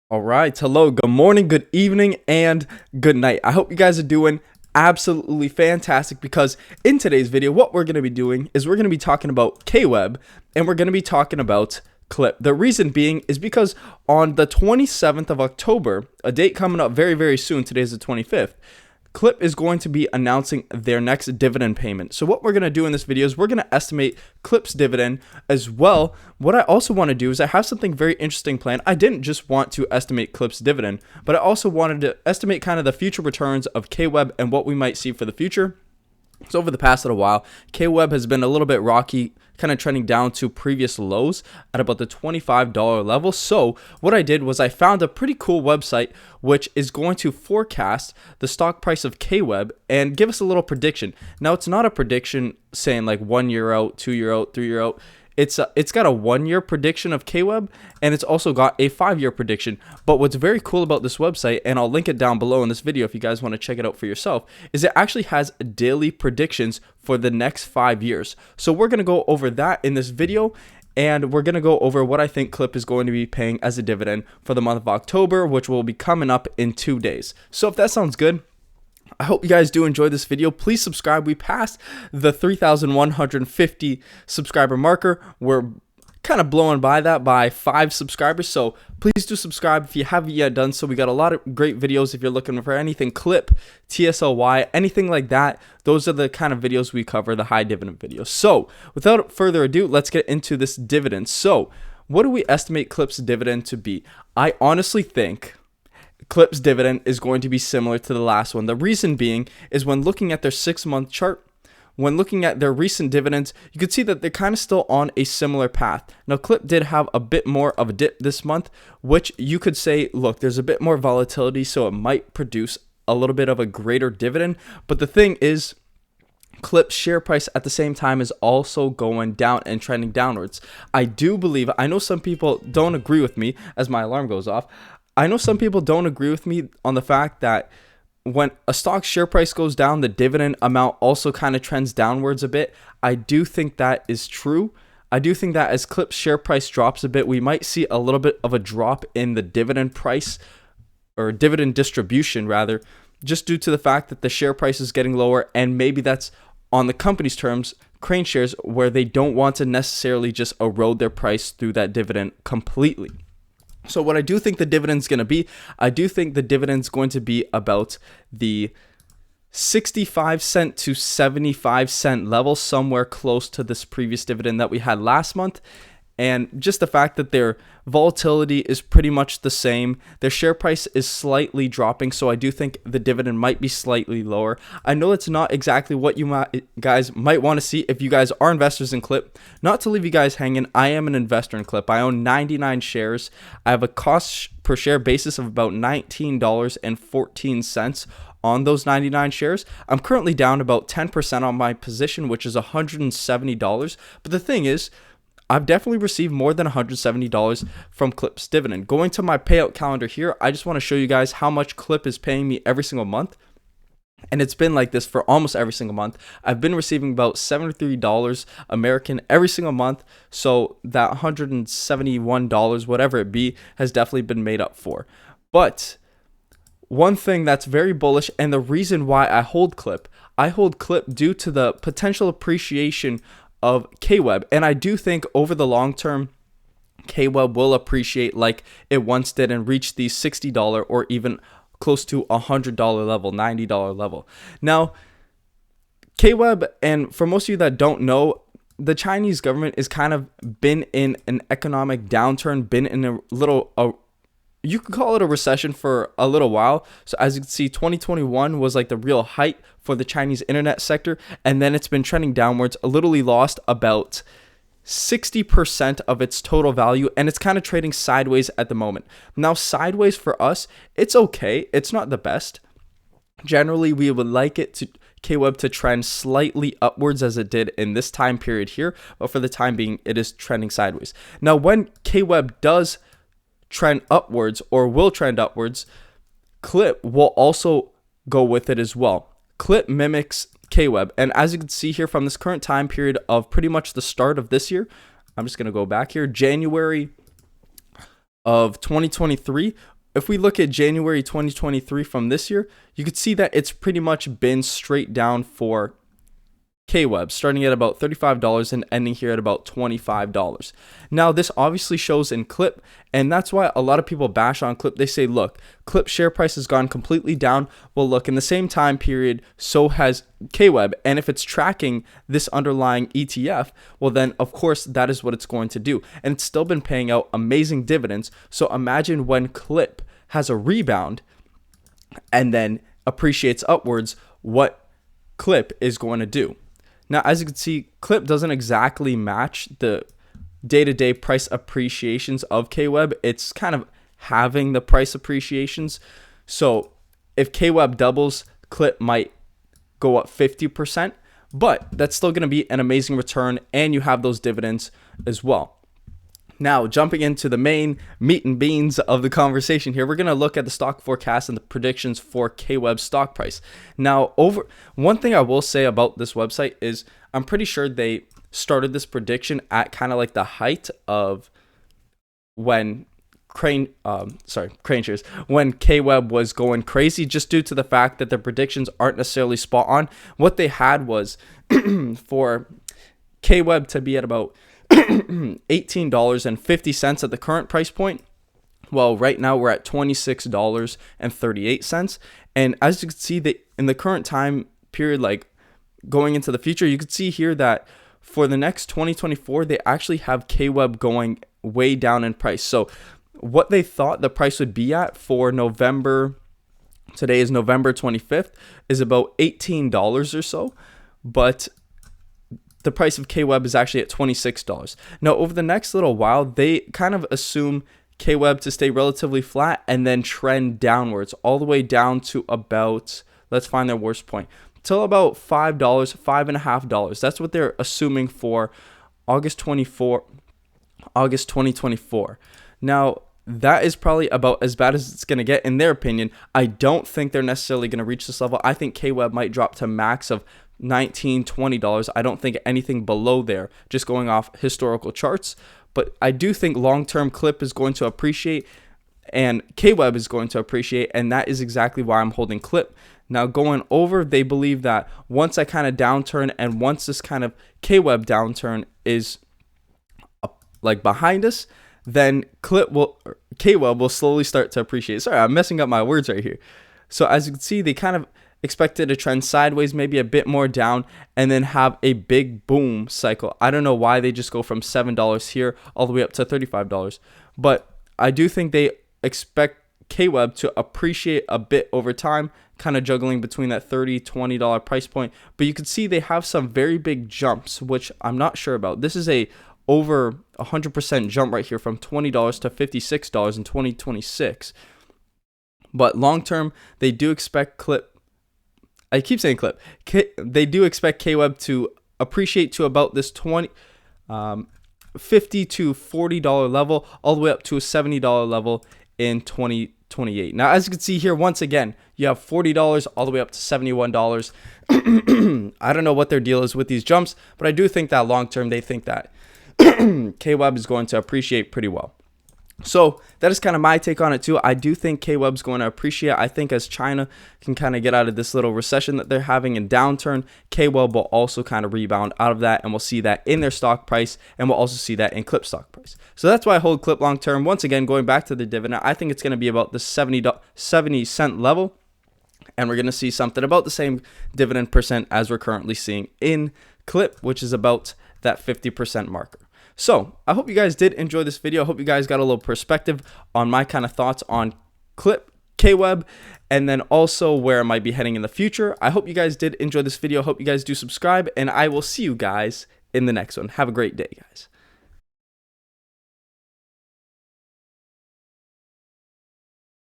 All right. Hello, good morning, good evening, and good night. I hope you guys are doing absolutely fantastic because in today's video, what we're going to be doing is we're going to be talking about KWEB and we're going to be talking about KLIP. The reason being is because on the 27th of October, a date coming up very, very soon, today's the 25th, KLIP is going to be announcing their next dividend payment. So what we're going to do in this video is we're going to estimate KLIP's dividend as well. What I also want to do is I have something very interesting planned. I didn't just want to estimate KLIP's dividend, but I also wanted to estimate kind of the future returns of KWEB and what we might see for the future. So over the past little while, KWEB has been a little bit rocky, kind of trending down to previous lows at about the $25 level. So what I did was I found a pretty cool website which is going to forecast the stock price of KWEB and give us a little prediction. Now it's not a prediction saying like 1 year out, 2 year out, 3 year out. It's got a 1 year prediction of KWEB, and it's also got a 5 year prediction. But what's very cool about this website, and I'll link it down below in this video if you guys want to check it out for yourself, is it actually has daily predictions for the next 5 years. So we're going to go over that in this video, and we're going to go over what I think KLIP is going to be paying as a dividend for the month of October, which will be coming up in 2 days. So if that sounds good, I hope you guys do enjoy this video. Please subscribe. We passed the 3,150 subscriber marker. We're kind of blowing by that by 5 subscribers. So please do subscribe if you haven't yet done so. We got a lot of great videos if you're looking for anything KLIP, TSLY, anything like that. Those are the kind of videos we cover, the high dividend videos. So without further ado, let's get into this dividend. So what do we estimate KLIP's dividend to be? I honestly think KLIP's dividend is going to be similar to the last one. The reason being is when looking at their 6-month chart, when looking at their recent dividends, you can see that they're kind of still on a similar path. Now, KLIP did have a bit more of a dip this month, which you could say, look, there's a bit more volatility, so it might produce a little bit of a greater dividend. But the thing is, KLIP's share price at the same time is also going down and trending downwards. I do believe, I know some people don't agree with me as my alarm goes off. I know some people don't agree with me on the fact that when a stock share price goes down, the dividend amount also kind of trends downwards a bit. I do think that is true. I do think that as KLIP's share price drops a bit, we might see a little bit of a drop in the dividend price, or dividend distribution rather, just due to the fact that the share price is getting lower, and maybe that's on the company's terms, Kraneshares, where they don't want to necessarily just erode their price through that dividend completely. So what I do think the dividend's going to be, I do think the dividend's going to be about the 65-cent to 75-cent level, somewhere close to this previous dividend that we had last month. And just the fact that their volatility is pretty much the same, their share price is slightly dropping, so I do think the dividend might be slightly lower. I know it's not exactly what you guys might want to see if you guys are investors in KLIP. Not to leave you guys hanging, I am an investor in KLIP. I own 99 shares. I have a cost per share basis of about $19.14 on those 99 shares. I'm currently down about 10% on my position, which is $170. But the thing is, I've definitely received more than $170 from KLIP's dividend. Going to my payout calendar here, I just want to show you guys how much KLIP is paying me every single month. And it's been like this for almost every single month. I've been receiving about $73 American every single month. So that $171, whatever it be, has definitely been made up for. But one thing that's very bullish, and the reason why I hold KLIP due to the potential appreciation of KWEB, and I do think over the long term KWEB will appreciate like it once did and reach the $60 or even close to $100 level, $90 level. Now KWEB, and for most of you that don't know, the Chinese government is kind of been in an economic downturn, been in a little you could call it a recession for a little while. So as you can see, 2021 was like the real height for the Chinese internet sector, and then it's been trending downwards, literally lost about 60% of its total value, and it's kind of trading sideways at the moment. Now, sideways for us, it's okay. It's not the best. Generally, we would like it to KWEB to trend slightly upwards as it did in this time period here, but for the time being, it is trending sideways. Now, when KWEB does trend upwards or will trend upwards, KLIP will also go with it as well. KLIP mimics KWEB, and as you can see here from this current time period of pretty much the start of this year, I'm just going to go back here, January of 2023, if we look at January 2023 from this year, you could see that it's pretty much been straight down for KWEB, starting at about $35 and ending here at about $25. Now, this obviously shows in KLIP, and that's why a lot of people bash on KLIP. They say, look, KLIP share price has gone completely down. Well, look, in the same time period, so has KWEB, and if it's tracking this underlying ETF, well, then, of course, that is what it's going to do. And it's still been paying out amazing dividends. So imagine when KLIP has a rebound and then appreciates upwards, what KLIP is going to do. Now, as you can see, KLIP doesn't exactly match the day-to-day price appreciations of KWEB. It's kind of having the price appreciations. So if KWEB doubles, KLIP might go up 50%, but that's still going to be an amazing return, and you have those dividends as well. Now, jumping into the main meat and beans of the conversation here, we're going to look at the stock forecast and the predictions for KWEB stock price. Now, one thing I will say about this website is I'm pretty sure they started this prediction at kind of like the height of when Kraneshares, when KWEB was going crazy, just due to the fact that the predictions aren't necessarily spot on. What they had was for KWEB to be at about $18.50 at the current price point. Well, right now we're at $26.38. And as you can see, that in the current time period, like going into the future, you could see here that for the next 2024, they actually have KWEB going way down in price. So what they thought the price would be at for November, today is November 25th, is about $18 or so. But the price of KWEB is actually at $26. Now, over the next little while, they kind of assume KWEB to stay relatively flat and then trend downwards all the way down to about, let's find their worst point, till about $5, $5.50. That's what they're assuming for August 2024. Now, that is probably about as bad as it's going to get in their opinion. I don't think they're necessarily going to reach this level. I think KWEB might drop to max of $19, $20. I don't think anything below there, just going off historical charts. But I do think long-term KLIP is going to appreciate and KWEB is going to appreciate, and that is exactly why I'm holding KLIP. Now, going over, they believe that once I kind of downturn and once this kind of KWEB downturn is like behind us, then KWEB will slowly start to appreciate. Sorry, I'm messing up my words right here. So as you can see, they kind of expected a trend sideways, maybe a bit more down, and then have a big boom cycle. I don't know why they just go from $7 here all the way up to $35, but I do think they expect KWEB to appreciate a bit over time, kind of juggling between that $30, $20 price point. But you can see they have some very big jumps, which I'm not sure about. This is a over 100% jump right here from $20 to $56 in 2026. But long term, they do expect KLIP. I keep saying KLIP. They do expect KWEB to appreciate to about this $50 to $40 level, all the way up to a $70 level in 2028. Now, as you can see here, once again, you have $40 all the way up to $71. I don't know what their deal is with these jumps, but I do think that long term, they think that KWEB is going to appreciate pretty well. So that is kind of my take on it too. I do think KWEB is going to appreciate. I think as China can kind of get out of this little recession that they're having and downturn, KWEB will also kind of rebound out of that, and we'll see that in their stock price, and we'll also see that in KLIP stock price. So that's why I hold KLIP long term. Once again, going back to the dividend, I think it's going to be about the 70 cent level, and we're going to see something about the same dividend percent as we're currently seeing in KLIP, which is about that 50% marker. So I hope you guys did enjoy this video. I hope you guys got a little perspective on my kind of thoughts on KLIP, KWEB, and then also where I might be heading in the future. I hope you guys did enjoy this video. I hope you guys do subscribe, and I will see you guys in the next one. Have a great day, guys.